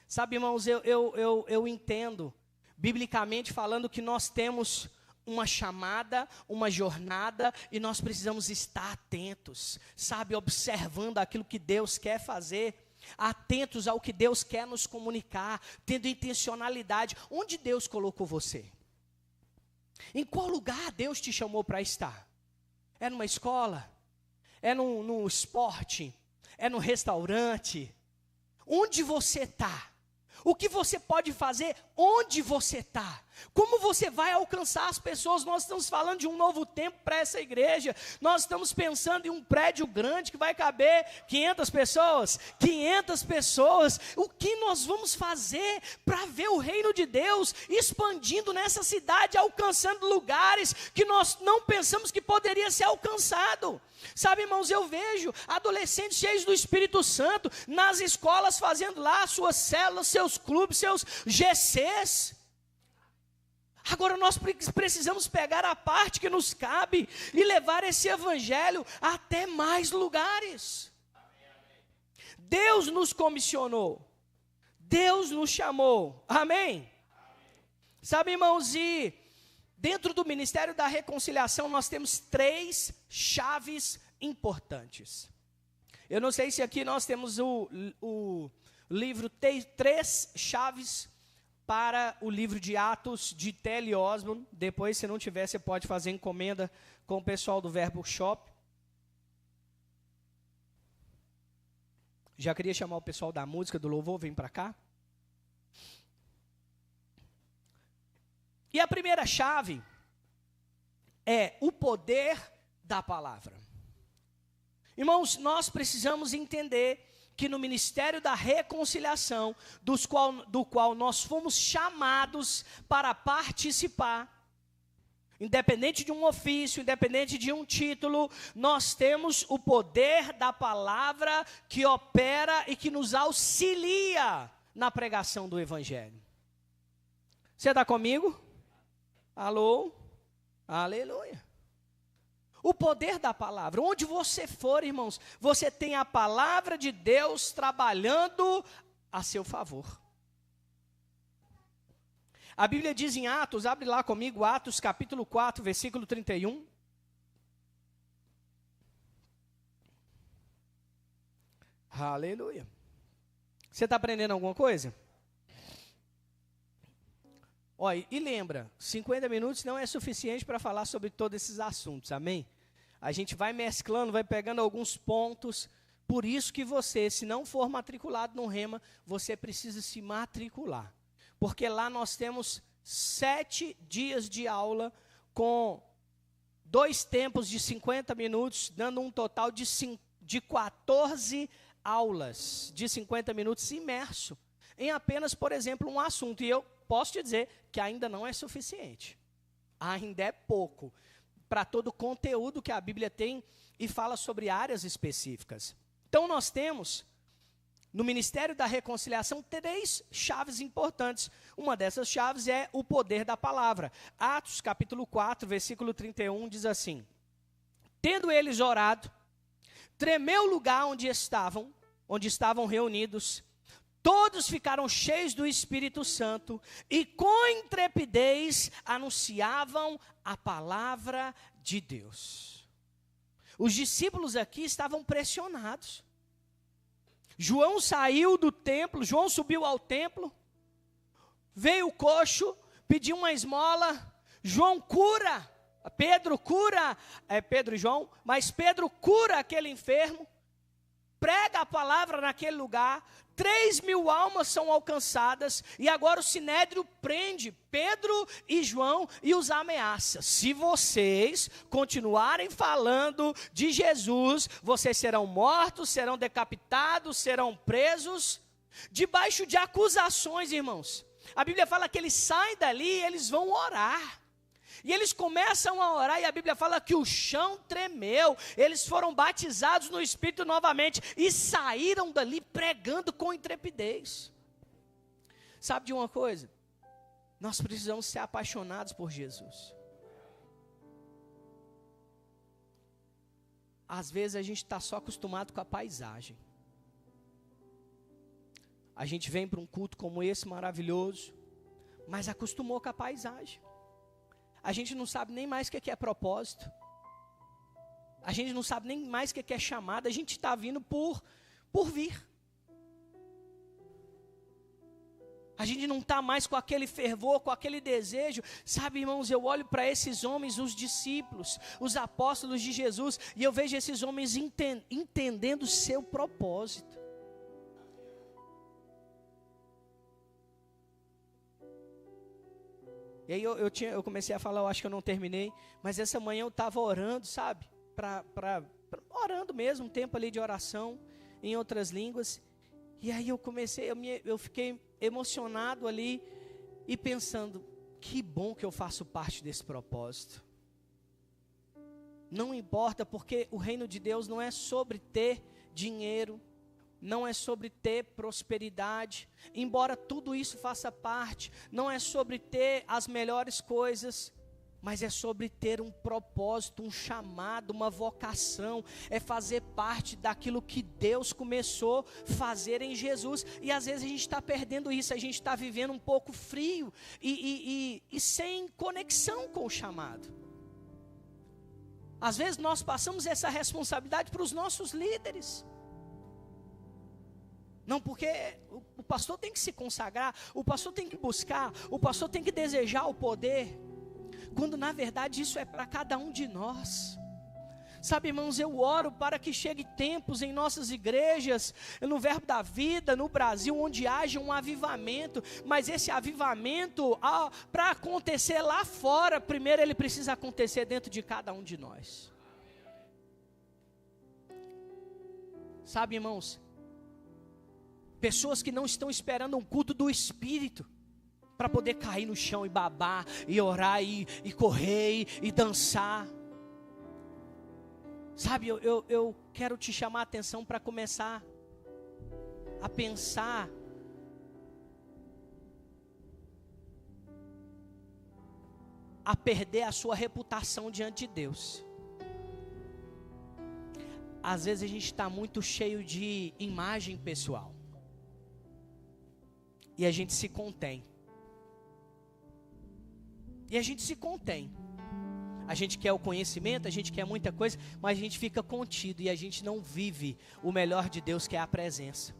Sabe, irmãos, eu entendo, biblicamente falando, que nós temos uma chamada, uma jornada, e nós precisamos estar atentos, sabe, observando aquilo que Deus quer fazer, atentos ao que Deus quer nos comunicar, tendo intencionalidade. Onde Deus colocou você? Em qual lugar Deus te chamou para estar? É numa escola? É no esporte? É no restaurante? Onde você está? O que você pode fazer onde você está? Como você vai alcançar as pessoas? Nós estamos falando de um novo tempo para essa igreja. Nós estamos pensando em um prédio grande que vai caber 500 pessoas. 500 pessoas. O que nós vamos fazer para ver o reino de Deus expandindo nessa cidade, alcançando lugares que nós não pensamos que poderia ser alcançado? Sabe, irmãos, eu vejo adolescentes cheios do Espírito Santo nas escolas fazendo lá suas células, seus clubes, seus GCs. Agora nós precisamos pegar a parte que nos cabe e levar esse evangelho até mais lugares. Deus nos comissionou, Deus nos chamou, amém? Sabe, irmãos, e dentro do Ministério da Reconciliação nós temos 3 chaves importantes. Eu não sei se aqui nós temos o livro, tem 3 chaves para o livro de Atos de T.L. Osborne. Depois, se não tiver, você pode fazer encomenda com o pessoal do Verbo Shop. Já queria chamar o pessoal da música, do louvor, vem para cá. E a primeira chave é o poder da palavra. Irmãos, nós precisamos entender que no Ministério da Reconciliação, do qual nós fomos chamados para participar, independente de um ofício, independente de um título, nós temos o poder da palavra que opera e que nos auxilia na pregação do Evangelho. Você está comigo? Alô? Aleluia. O poder da palavra. Onde você for, irmãos, você tem a palavra de Deus trabalhando a seu favor. A Bíblia diz em Atos, abre lá comigo, Atos capítulo 4, versículo 31. Aleluia. Você está aprendendo alguma coisa? Olha, e lembra, 50 minutos não é suficiente para falar sobre todos esses assuntos, amém? A gente vai mesclando, vai pegando alguns pontos. Por isso que você, se não for matriculado no Rema, você precisa se matricular. Porque lá nós temos 7 dias de aula com 2 tempos de 50 minutos, dando um total de 14 aulas de 50 minutos imerso em apenas, por exemplo, um assunto. E eu posso te dizer que ainda não é suficiente. Ainda é pouco para todo o conteúdo que a Bíblia tem e fala sobre áreas específicas. Então nós temos, no Ministério da Reconciliação, 3 chaves importantes. Uma dessas chaves é o poder da palavra. Atos capítulo 4, versículo 31, diz assim: tendo eles orado, tremeu o lugar onde estavam reunidos. Todos ficaram cheios do Espírito Santo e com intrepidez anunciavam a palavra de Deus. Os discípulos aqui estavam pressionados. João saiu do templo, João subiu ao templo, veio o coxo, pediu uma esmola, João cura, Pedro cura, Pedro e João, mas Pedro cura aquele enfermo. prega a palavra naquele lugar, 3.000 almas são alcançadas, e agora o Sinédrio prende Pedro e João e os ameaça. Se vocês continuarem falando de Jesus, vocês serão mortos, serão decapitados, serão presos, debaixo de acusações, irmãos. A Bíblia fala que eles saem dali e eles vão orar. E eles começam a orar e a Bíblia fala que o chão tremeu. Eles foram batizados no Espírito novamente e saíram dali pregando com intrepidez. Sabe de uma coisa? Nós precisamos ser apaixonados por Jesus. Às vezes a gente está só acostumado com a paisagem. A gente vem para um culto como esse maravilhoso, mas acostumou com a paisagem. A gente não sabe nem mais o que é propósito. A gente não sabe nem mais o que é chamada. A gente está vindo por vir. A gente não está mais com aquele fervor, com aquele desejo. Sabe, irmãos, eu olho para esses homens, os discípulos, os apóstolos de Jesus, e eu vejo esses homens entendendo o seu propósito. E aí eu comecei a falar, eu acho que eu não terminei, mas essa manhã eu estava orando, sabe? Orando mesmo, um tempo ali de oração, em outras línguas. E aí eu fiquei emocionado ali e pensando, que bom que eu faço parte desse propósito. Não importa, porque o reino de Deus não é sobre ter dinheiro, não é sobre ter prosperidade, embora tudo isso faça parte, não é sobre ter as melhores coisas, mas é sobre ter um propósito, um chamado, uma vocação, é fazer parte daquilo que Deus começou a fazer em Jesus, e às vezes a gente está perdendo isso, a gente está vivendo um pouco frio, e sem conexão com o chamado. Às vezes nós passamos essa responsabilidade para os nossos líderes. Não, porque o pastor tem que se consagrar, o pastor tem que buscar, o pastor tem que desejar o poder, quando na verdade isso é para cada um de nós. Sabe, irmãos, eu oro para que chegue tempos em nossas igrejas, no Verbo da Vida, no Brasil, onde haja um avivamento, mas esse avivamento, para acontecer lá fora, primeiro ele precisa acontecer dentro de cada um de nós. Sabe, irmãos, pessoas que não estão esperando um culto do Espírito para poder cair no chão e babar, e orar, e correr, e dançar. Sabe, eu quero te chamar a atenção para começar a pensar a perder a sua reputação diante de Deus. Às vezes a gente está muito cheio de imagem pessoal. E a gente se contém. E a gente se contém. A gente quer o conhecimento, a gente quer muita coisa, mas a gente fica contido e a gente não vive o melhor de Deus, que é a presença,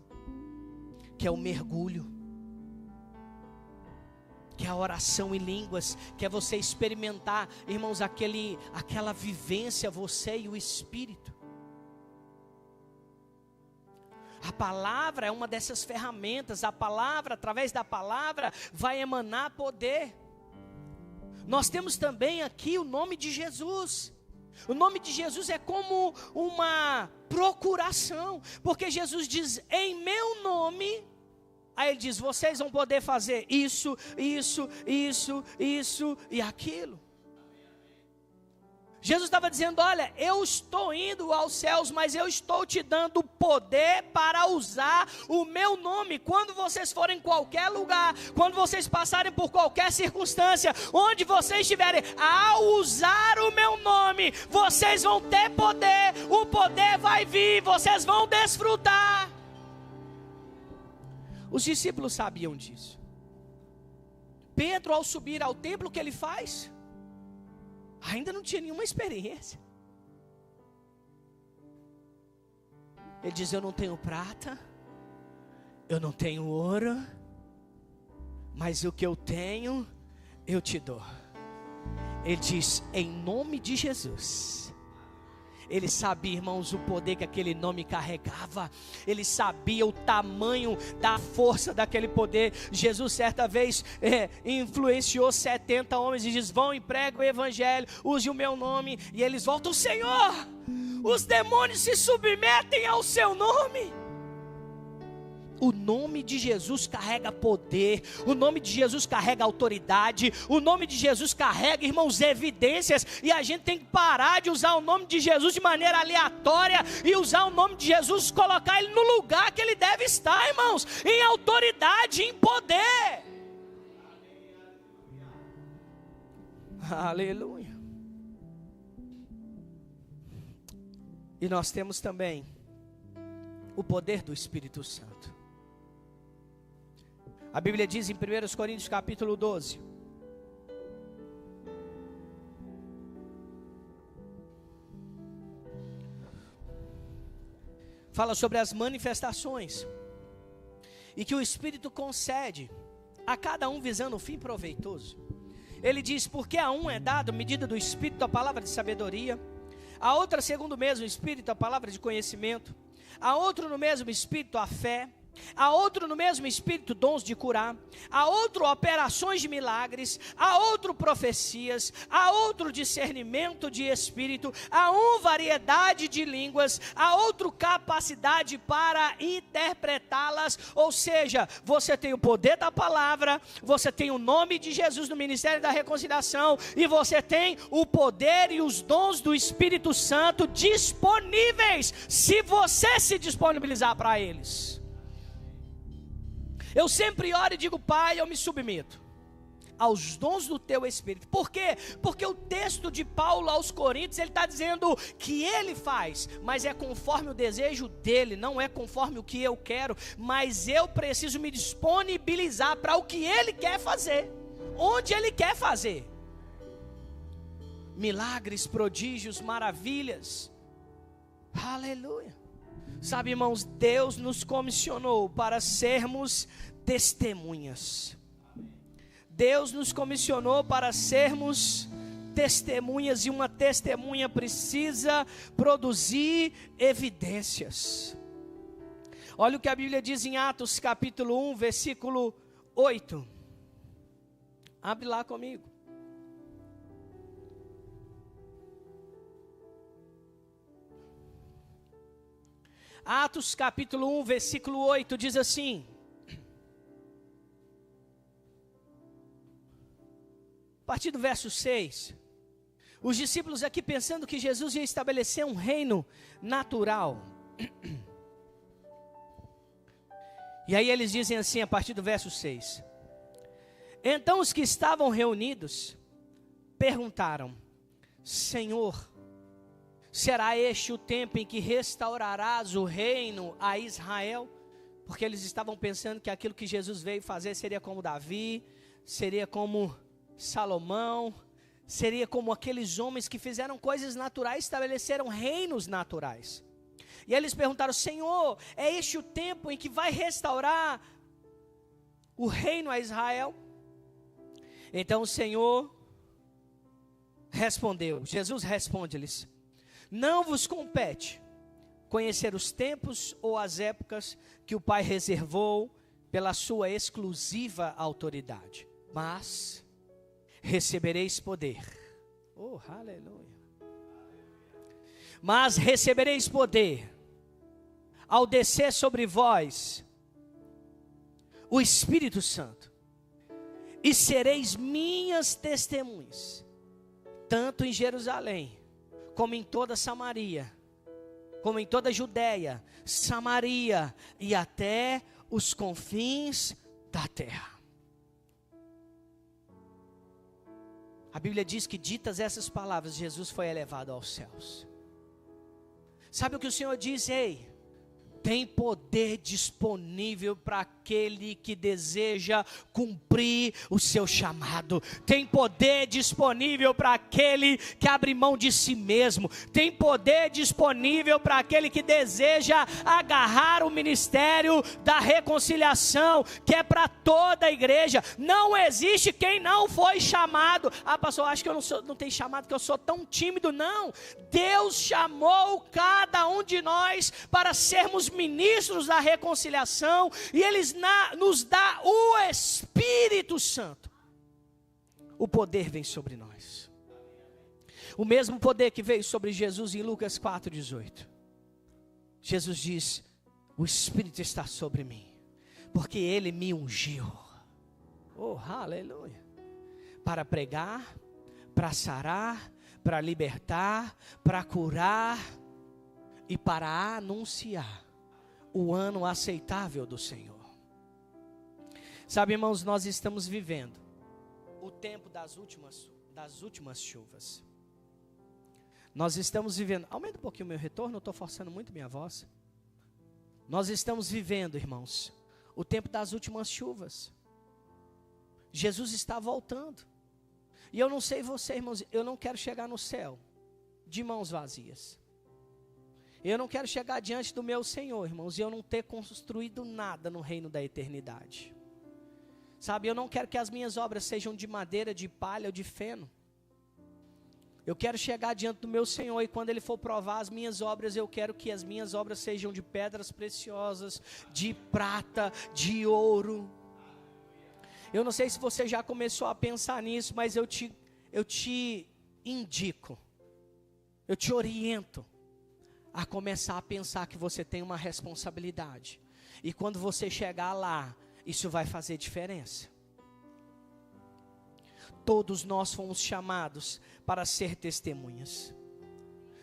que é o mergulho, que é a oração em línguas, que é você experimentar, irmãos, aquela vivência, você e o Espírito. A palavra é uma dessas ferramentas. A palavra, através da palavra, vai emanar poder. Nós temos também aqui o nome de Jesus. O nome de Jesus é como uma procuração, porque Jesus diz, em meu nome. Aí ele diz, vocês vão poder fazer isso, isso, isso, isso e aquilo. Jesus estava dizendo, olha, eu estou indo aos céus, mas eu estou te dando poder para usar o meu nome. Quando vocês forem em qualquer lugar, quando vocês passarem por qualquer circunstância, onde vocês estiverem, ao usar o meu nome, vocês vão ter poder, o poder vai vir, vocês vão desfrutar. Os discípulos sabiam disso. Pedro, ao subir ao templo, o que ele faz? Ainda não tinha nenhuma experiência. Ele diz, eu não tenho prata, eu não tenho ouro, mas o que eu tenho, eu te dou. Ele diz, em nome de Jesus. Ele sabia, irmãos, o poder que aquele nome carregava. Ele sabia o tamanho da força daquele poder. Jesus certa vez influenciou 70 homens e diz: vão e pregam o evangelho, use o meu nome. E eles voltam: Senhor, os demônios se submetem ao seu nome. O nome de Jesus carrega poder, o nome de Jesus carrega autoridade, o nome de Jesus carrega, irmãos, evidências, e a gente tem que parar de usar o nome de Jesus de maneira aleatória, e usar o nome de Jesus, colocar ele no lugar que ele deve estar, irmãos, em autoridade, em poder. Aleluia. E nós temos também o poder do Espírito Santo. A Bíblia diz em 1 Coríntios capítulo 12: fala sobre as manifestações, e que o Espírito concede a cada um visando o fim proveitoso. Ele diz: porque a um é dado medida do Espírito a palavra de sabedoria, a outra segundo o mesmo Espírito a palavra de conhecimento, a outro no mesmo Espírito a fé, a outro no mesmo Espírito dons de curar, a outro operações de milagres, a outro profecias, a outro discernimento de espírito, a um variedade de línguas, a outro capacidade para interpretá-las. Ou seja, você tem o poder da palavra, você tem o nome de Jesus no ministério da reconciliação, e você tem o poder e os dons do Espírito Santo disponíveis, se você se disponibilizar para eles. Eu sempre oro e digo: Pai, eu me submeto aos dons do teu Espírito. Por quê? Porque o texto de Paulo aos Coríntios, ele está dizendo que ele faz, mas é conforme o desejo dele, não é conforme o que eu quero, mas eu preciso me disponibilizar para o que ele quer fazer, onde ele quer fazer. Milagres, prodígios, maravilhas. Aleluia. Sabe, irmãos, Deus nos comissionou para sermos testemunhas. Deus nos comissionou para sermos testemunhas, e uma testemunha precisa produzir evidências. Olha o que a Bíblia diz em Atos capítulo 1, versículo 8. Abre lá comigo. Atos capítulo 1, versículo 8, diz assim: a partir do verso 6, os discípulos aqui pensando que Jesus ia estabelecer um reino natural. E aí eles dizem assim, a partir do verso 6: então os que estavam reunidos perguntaram: Senhor, será este o tempo em que restaurarás o reino a Israel? Porque eles estavam pensando que aquilo que Jesus veio fazer seria como Davi, seria como Salomão, seria como aqueles homens que fizeram coisas naturais, estabeleceram reinos naturais. E eles perguntaram: Senhor, é este o tempo em que vai restaurar o reino a Israel? Então o Senhor respondeu, Jesus responde-lhes: não vos compete conhecer os tempos ou as épocas que o Pai reservou pela sua exclusiva autoridade, mas recebereis poder. Oh, aleluia. Mas recebereis poder ao descer sobre vós o Espírito Santo, e sereis minhas testemunhas, tanto em Jerusalém, como em toda Samaria, como em toda Judeia, Samaria e até os confins da terra. A Bíblia diz que, ditas essas palavras, Jesus foi elevado aos céus. Sabe o que o Senhor diz? Ei, Tem poder disponível para aquele que deseja cumprir o seu chamado. Tem poder disponível para aquele que abre mão de si mesmo. Tem poder disponível para aquele que deseja agarrar o ministério da reconciliação, que é para toda a igreja. Não existe quem não foi chamado. Ah, pastor, acho que eu não tenho chamado, que eu sou tão tímido. Não, Deus chamou cada um de nós para sermos ministros da reconciliação, e Ele nos dá o Espírito Santo. O poder vem sobre nós. O mesmo poder que veio sobre Jesus em Lucas 4,18. Jesus diz: o Espírito está sobre mim, porque Ele me ungiu. Oh, aleluia! Para pregar, para sarar, para libertar, para curar e para anunciar o ano aceitável do Senhor. Sabe, irmãos, nós estamos vivendo o tempo das últimas chuvas. Nós estamos vivendo, aumenta um pouquinho o meu retorno, eu estou forçando muito minha voz. Nós estamos vivendo, irmãos, o tempo das últimas chuvas. Jesus está voltando. E eu não sei você, irmãos, eu não quero chegar no céu de mãos vazias. Eu não quero chegar diante do meu Senhor, irmãos, e eu não ter construído nada no reino da eternidade. Sabe, eu não quero que as minhas obras sejam de madeira, de palha ou de feno. Eu quero chegar diante do meu Senhor, e quando Ele for provar as minhas obras, eu quero que as minhas obras sejam de pedras preciosas, de prata, de ouro. Eu não sei se você já começou a pensar nisso, mas eu te indico, eu te oriento a começar a pensar que você tem uma responsabilidade. E quando você chegar lá, isso vai fazer diferença. Todos nós fomos chamados para ser testemunhas.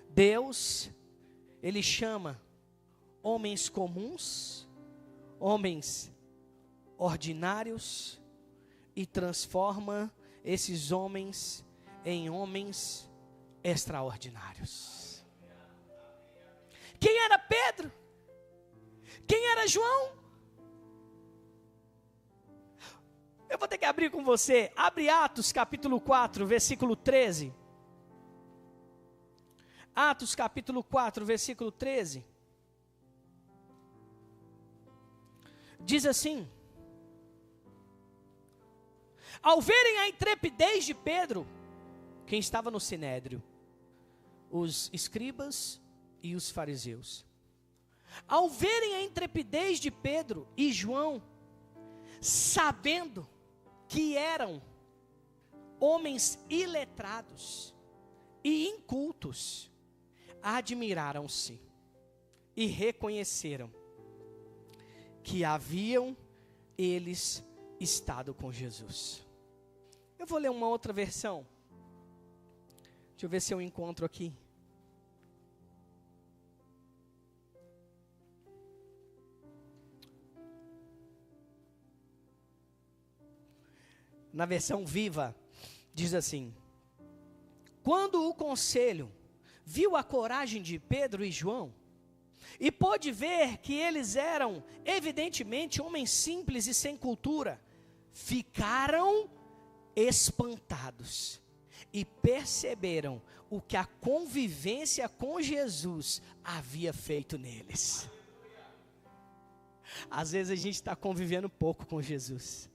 Deus, Ele chama homens comuns, homens ordinários, e transforma esses homens em homens extraordinários. Quem era Pedro? Quem era João? Eu vou ter que abrir com você. Abre Atos capítulo 4, versículo 13. Atos capítulo 4, versículo 13. Diz assim: ao verem a intrepidez de Pedro, quem estava no sinédrio, os escribas e os fariseus, ao verem a intrepidez de Pedro e João, sabendo que eram homens iletrados e incultos, admiraram-se e reconheceram que haviam eles estado com Jesus. Eu vou ler uma outra versão. Deixa eu ver se eu encontro aqui. Na versão viva, diz assim: quando o conselho viu a coragem de Pedro e João, e pôde ver que eles eram evidentemente homens simples e sem cultura, ficaram espantados e perceberam o que a convivência com Jesus havia feito neles. Às vezes a gente está convivendo pouco com Jesus.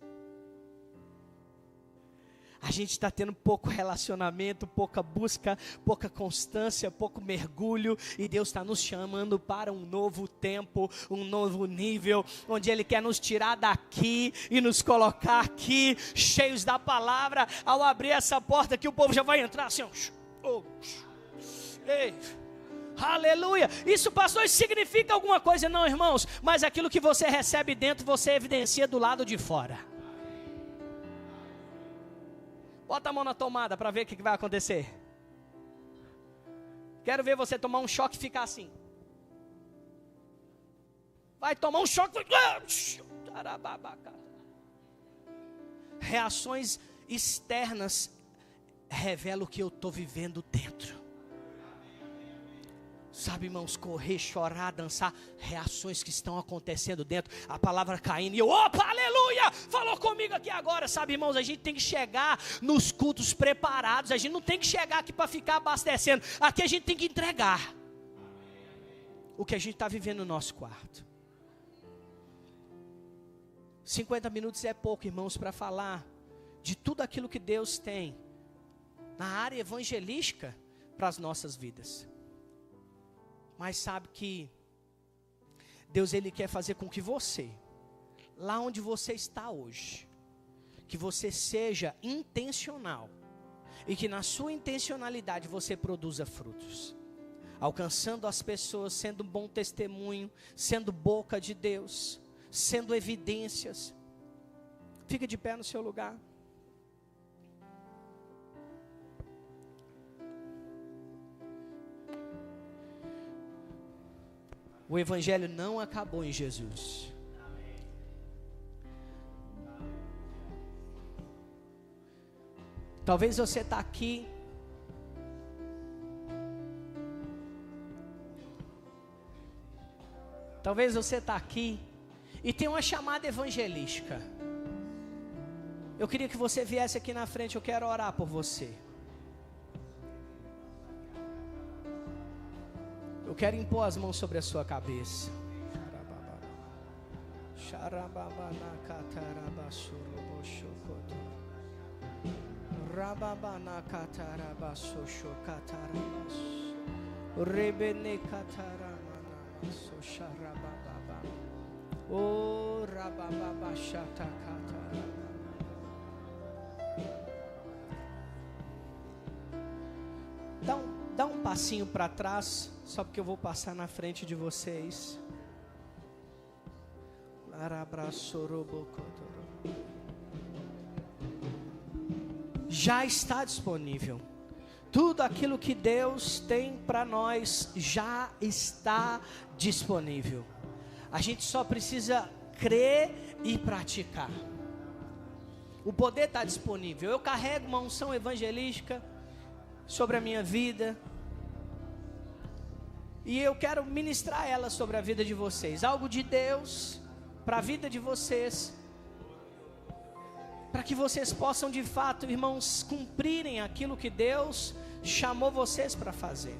A gente está tendo pouco relacionamento, pouca busca, pouca constância, pouco mergulho. E Deus está nos chamando para um novo tempo, um novo nível, onde Ele quer nos tirar daqui e nos colocar aqui, cheios da palavra. Ao abrir essa porta aqui, o povo já vai entrar assim, ei, aleluia. Isso, pastor, isso significa alguma coisa? Não, irmãos, mas aquilo que você recebe dentro, você evidencia do lado de fora. Bota a mão na tomada para ver o que vai acontecer. Quero ver você tomar um choque e ficar assim. Vai tomar um choque. Reações externas revelam o que eu estou vivendo dentro. Sabe, irmãos, correr, chorar, dançar, reações que estão acontecendo dentro, a palavra caindo, e eu, opa, aleluia, falou comigo aqui agora. Sabe, irmãos, a gente tem que chegar nos cultos preparados, a gente não tem que chegar aqui para ficar abastecendo, aqui a gente tem que entregar o que a gente está vivendo no nosso quarto. 50 minutos é pouco, irmãos, para falar de tudo aquilo que Deus tem na área evangelística para as nossas vidas. Mas sabe que Deus, Ele quer fazer com que você, lá onde você está hoje, que você seja intencional, e que na sua intencionalidade você produza frutos, alcançando as pessoas, sendo um bom testemunho, sendo boca de Deus, sendo evidências. Fica de pé no seu lugar. O evangelho não acabou em Jesus. Talvez você está aqui e tem uma chamada evangelística. Eu queria que você viesse aqui na frente, eu quero orar por você. Eu quero impor as mãos sobre a sua cabeça. Dá um passinho para trás, só porque eu vou passar na frente de vocês. Já está disponível. Tudo aquilo que Deus tem para nós já está disponível. A gente só precisa crer e praticar. O poder está disponível. Eu carrego uma unção evangelística sobre a minha vida, e eu quero ministrar ela sobre a vida de vocês. Algo de Deus para a vida de vocês, para que vocês possam de fato, irmãos, cumprirem aquilo que Deus chamou vocês para fazer.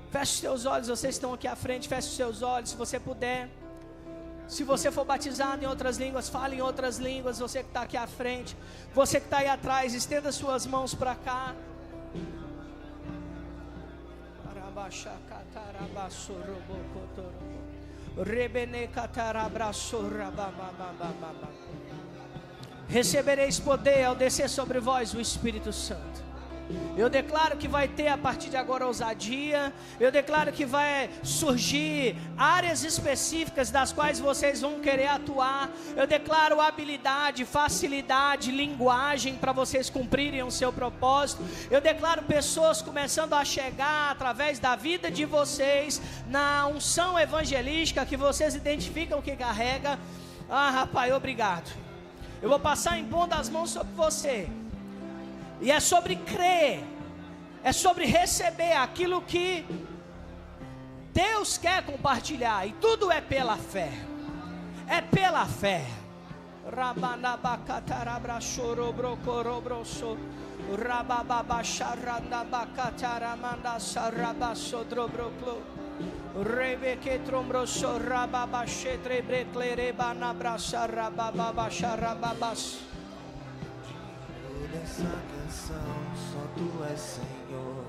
Feche os seus olhos, vocês estão aqui à frente, feche os seus olhos, se você puder. Se você for batizado em outras línguas, fale em outras línguas. Você que está aqui à frente, você que está aí atrás, estenda suas mãos para cá. Recebereis poder ao descer sobre vós o Espírito Santo. Eu declaro que vai ter a partir de agora ousadia. Eu declaro que vai surgir áreas específicas das quais vocês vão querer atuar. Eu declaro habilidade, facilidade, linguagem para vocês cumprirem o seu propósito. Eu declaro pessoas começando a chegar através da vida de vocês na unção evangelística que vocês identificam que carrega. Ah, rapaz, obrigado. Eu vou passar impondo as mãos sobre você. E é sobre crer, é sobre receber aquilo que Deus quer compartilhar. E tudo é pela fé. É pela fé. Essa canção, só Tu és Senhor.